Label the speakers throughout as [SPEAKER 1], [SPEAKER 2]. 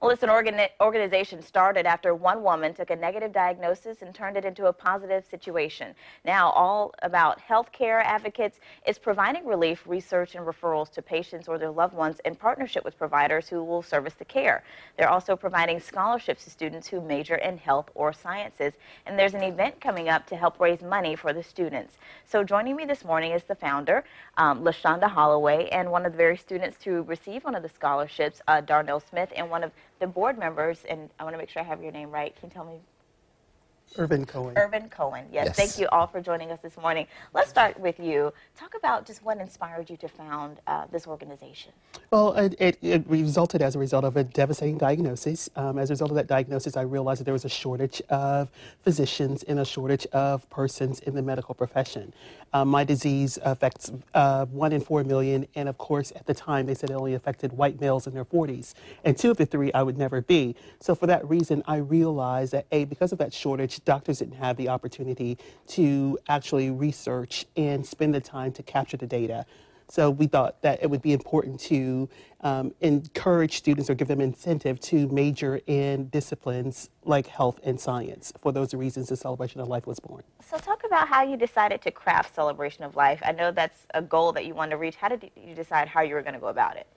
[SPEAKER 1] Well, it's an organization started after one woman took a negative diagnosis and turned it into a positive situation. Now, All About Healthcare Advocates is providing relief, research, and referrals to patients or their loved ones in partnership with providers who will service the care. They're also providing scholarships to students who major in health or sciences. And there's an event coming up to help raise money for the students. So joining me this morning is the founder, LaShonda Holloway, and one of the very students to receive one of the scholarships, Darnell Smith, and one of the board members, and I want to make sure I have your name right. Can you tell me?
[SPEAKER 2] Irvin Cohen.
[SPEAKER 1] Irvin Cohen. Yes.
[SPEAKER 2] Yes.
[SPEAKER 1] Thank you all for joining us this morning. Let's start with you. Talk about just what inspired you to found this organization.
[SPEAKER 2] Well, it resulted as a result of a devastating diagnosis. As a result of that diagnosis, I realized that there was a shortage of physicians and a shortage of persons in the medical profession. My disease affects 1 in 4 million, and of course, at the time, they said it only affected white males in their 40s, and 2 of the 3 I would never be. So for that reason, I realized that, because of that shortage, doctors didn't have the opportunity to actually research and spend the time to capture the data. So we thought that it would be important to encourage students or give them incentive to major in disciplines like health and science. For those reasons, the Celebration of Life was born.
[SPEAKER 1] So talk about how you decided to craft Celebration of Life. I know that's a goal that you wanted to reach. How did you decide how you were going to go about it?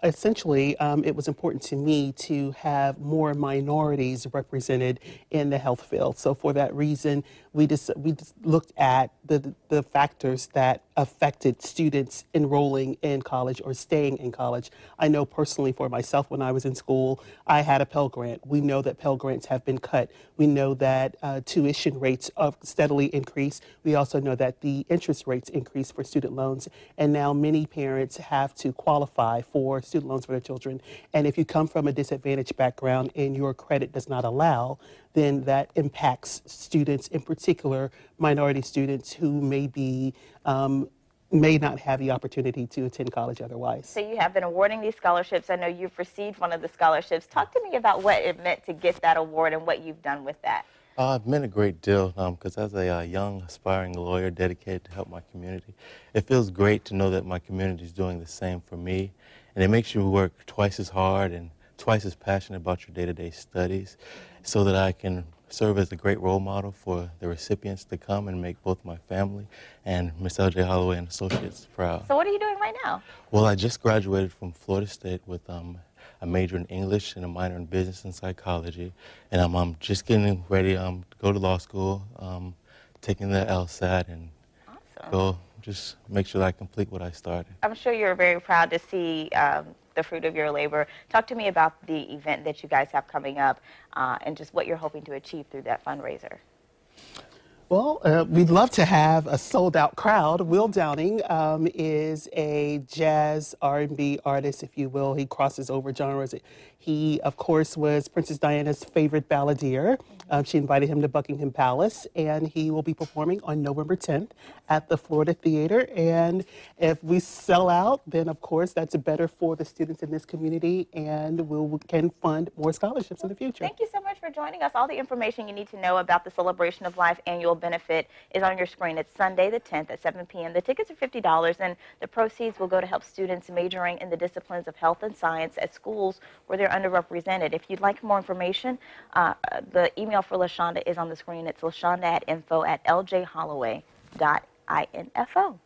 [SPEAKER 2] Essentially, it was important to me to have more minorities represented in the health field. So for that reason, we just looked at the factors that affected students enrolling in college or staying in college. I know personally for myself, when I was in school, I had a Pell Grant. We know that Pell Grants have been cut. We know that tuition rates have steadily increased. We also know that the interest rates increase for student loans, and now many parents have to qualify for student loans for their children. And if you come from a disadvantaged background and your credit does not allow, then that impacts students, in particular minority students who may not have the opportunity to attend college otherwise.
[SPEAKER 1] So you have been awarding these scholarships. I know you've received one of the scholarships. Talk to me about what it meant to get that award and what you've done with that.
[SPEAKER 3] It meant a great deal because as a young, aspiring lawyer dedicated to help my community, it feels great to know that my community is doing the same for me. And it makes you work twice as hard and twice as passionate about your day-to-day studies so that I can serve as a great role model for the recipients to come and make both my family and Miss L.J. Holloway and Associates proud.
[SPEAKER 1] So what are you doing right now?
[SPEAKER 3] Well, I just graduated from Florida State with a major in English and a minor in business and psychology, and I'm just getting ready to go to law school, taking the LSAT, and go just make sure that I complete what I started.
[SPEAKER 1] I'm sure you're very proud to see the fruit of your labor. Talk to me about the event that you guys have coming up and just what you're hoping to achieve through that fundraiser.
[SPEAKER 2] Well, we'd love to have a sold-out crowd. Will Downing is a jazz R&B artist, if you will. He crosses over genres. He, of course, was Princess Diana's favorite balladeer. She invited him to Buckingham Palace, and he will be performing on November 10th at the Florida Theater. And if we sell out, then, of course, that's better for the students in this community, and we can fund more scholarships in the future.
[SPEAKER 1] Thank you so much for joining us. All the information you need to know about the Celebration of Life annual benefit is on your screen. It's Sunday the 10th at 7 p.m. The tickets are $50, and the proceeds will go to help students majoring in the disciplines of health and science at schools where they're underrepresented. If you'd like more information, the email for LaShonda is on the screen. It's LaShonda@info@ljholloway.info.